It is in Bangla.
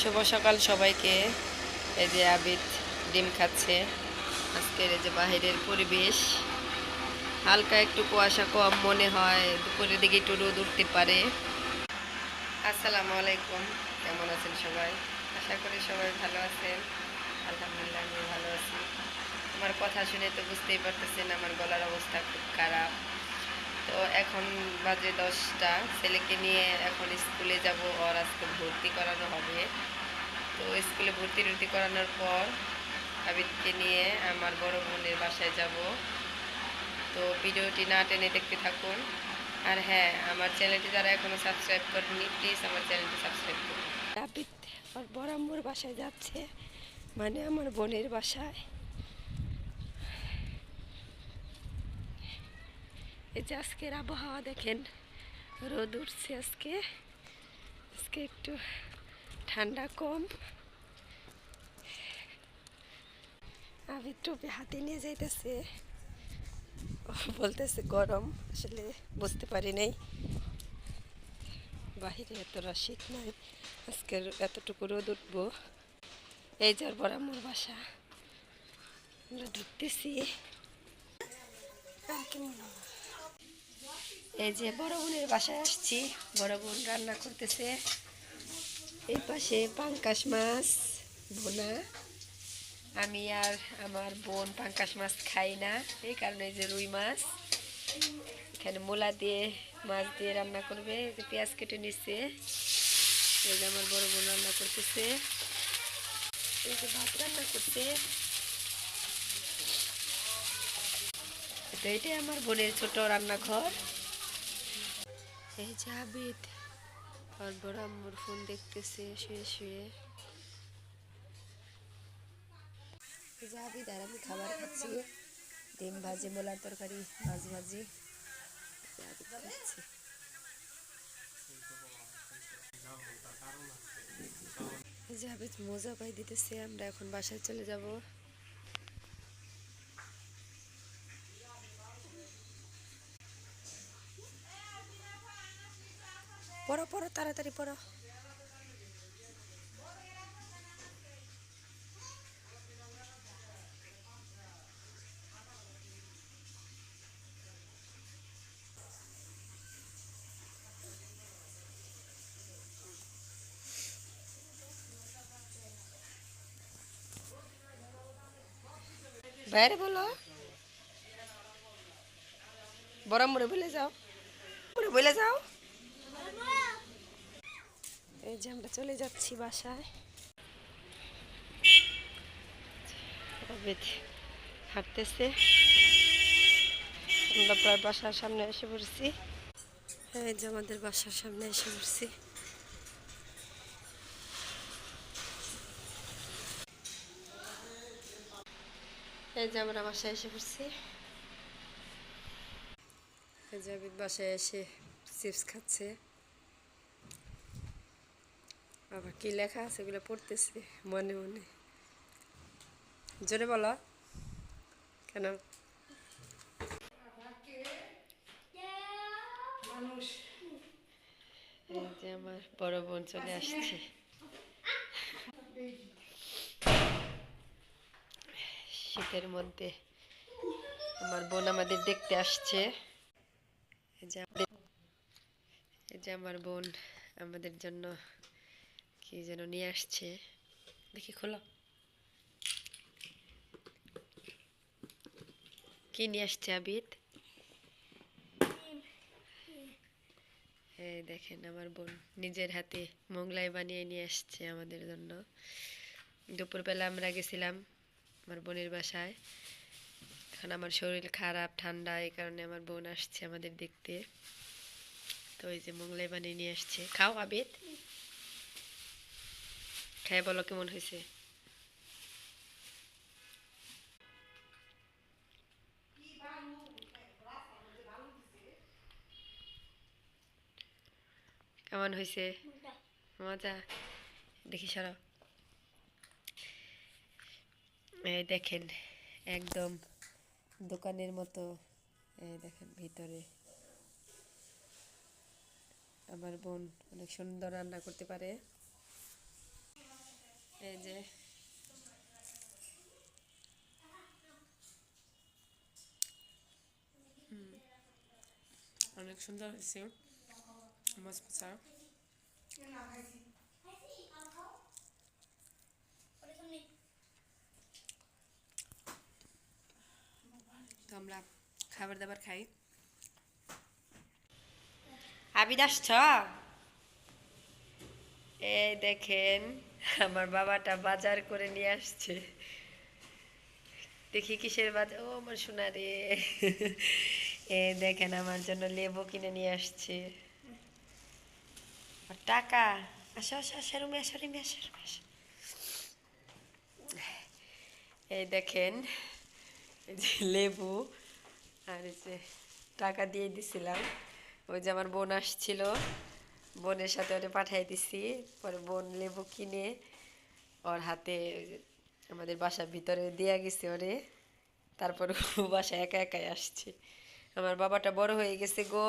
শুভ সকাল সবাইকে। এই যে আবিদ ডিম খাচ্ছে। আজকের এই যে বাহিরের পরিবেশ, হালকা একটু কুয়াশা কম মনে হয়, দুপুরের দিকে একটু রোদ উঠতে পারে। আসসালামু আলাইকুম, কেমন আছেন সবাই? আশা করি সবাই ভালো আছেন। আলহামদুলিল্লাহ আমি ভালো আছি। আমার কথা শুনে তো বুঝতেই পারতেছেন আমার গলার অবস্থা খুব খারাপ। তো এখন বাজে 10টা, ছেলেকে নিয়ে এখন স্কুলে যাব, ওর আজকে ভর্তি করানো হবে। তো স্কুলে ভর্তি টর্তি করানোর পর আবিদকে নিয়ে আমার বড় বোনের বাসায় যাব। তো ভিডিওটি না টেনে দেখতে থাকুন। আর হ্যাঁ, আমার চ্যানেলটি যারা এখনও সাবস্ক্রাইব করেননি, প্লিজ আমার চ্যানেলটি সাবস্ক্রাইব করুন। আবিদ ওর বড় আম্মুর বাসায় যাচ্ছে, মানে আমার বোনের বাসায়। এই যে আজকের আবহাওয়া দেখেন, রোদ উঠছে আজকে। আজকে একটু ঠান্ডা কম। আবিদ টুপি হাতে নিয়ে যাইতেছে, বলতেছে গরম। আসলে বুঝতে পারি নাই বাহিরে এতটা শীত নাই, আজকের এতটুকু রোদ উঠবো। এই যার বড় আমার বাসা, আমরা ঢুকতেছি। এই যে বড় বোনের বাসায় আসছি, বড় বোন রান্না করতেছে। এই পাশে পাঙ্কাশ মাছ ভুনা। আমি আর আমার বোন পাঙ্কাশ মাছ খাই না, এই কারণে যে রুই মাছ এখানে মূলা দিয়ে মাছ দিয়ে রান্না করবে। এই যে পেঁয়াজ কেটে নিচ্ছে। এই যে আমার বড় বোন রান্না করতেছে। এই যে ভাত রান্না করছে। তো এটাই আমার বোনের ছোট রান্নাঘর। এই যে আবিদ আর বড় আম্মুর ফোন দেখতেছে শুয়ে শুয়ে। এই যে আবিদ আর আমি খাবার খাচ্ছি, ডিম ভাজি, মোলার তরকারি, মাছ ভাজি। আবিদ খাচ্ছি। এই যে আবিদ মোজা পাই দিতেছে, আমরা এখন বাসায় চলে যাব। পড়ো পড়ো, তাড়াতাড়ি পড়ো। বাইরে বলো, বড় মুড়ে বলে যাও, মুড়ে বলে যাও। এই যে আমরা চলে যাচ্ছি বাসায়। আবিদ হাঁটতেছে, আমরা প্রায় বাসার সামনে এসে পড়ছি। এই যে আমাদের বাসার সামনে এসে পড়ছি। এই যে আমরা বাসায় এসে পড়ছি। এই যে আবিদ বাসায় এসে চিপস খাচ্ছে, আবার কি লেখা আছে এগুলো পড়তেছে মনে মনে। জোরে বলো কেন। এই যে আমার বড় বোন চলে আসছে শীতের মধ্যে। আমার বোন আমাদের দেখতে আসছে। এই যে আমার বোন আমাদের জন্য কি যেন নিয়ে আসছে, দেখি খোলো। কি নিয়ে আসছে আবিদ? এই দেখেন আমার বোন নিজের হাতে মোগলাই বানিয়ে নিয়ে আসছে আমাদের জন্য। দুপুরবেলা আমরা গেছিলাম আমার বোনের বাসায়। এখন আমার শরীর খারাপ, ঠান্ডা, এই কারণে আমার বোন আসছে আমাদের দেখতে। তো এই যে মোগলাই বানিয়ে নিয়ে আসছে, খাও আবিদ, খাই বলো কেমন হয়েছে। কেমন হয়েছে? মজা? দেখি সরো। এই দেখেন একদম দোকানের মতো। এই দেখেন ভিতরে আমার বোন অনেক সুন্দর রান্না করতে পারে। এই যে অনেক সুন্দর হয়েছে মশমশা। তো আমরা খাবার দাবার খাই। আবিদ আসছ? এই দেখেন আমার বাবাটা বাজার করে নিয়ে আসছে। দেখি কিসের বাজার। ও আমার সোনা রে, এ দেখেন আমার জন্য লেবু কিনে নিয়ে আসছে। আর টাকা, আসো আসো আসো, রুমে আসো, রুমে আসো, রুমে আসো। এই দেখেন, এই যে লেবু, আর এই যে টাকা দিয়ে দিছিলাম। ওই যে আমার বোন আসছিল, বোনের সাথে ওটা পাঠাই দিছি। পরে বোন লেবু কিনে ওর হাতে আমাদের বাসার ভিতরে দিয়া গেছে ওরে। তারপর ও বাসায় একা একাই আসছে। আমার বাবাটা বড় হয়ে গেছে গো।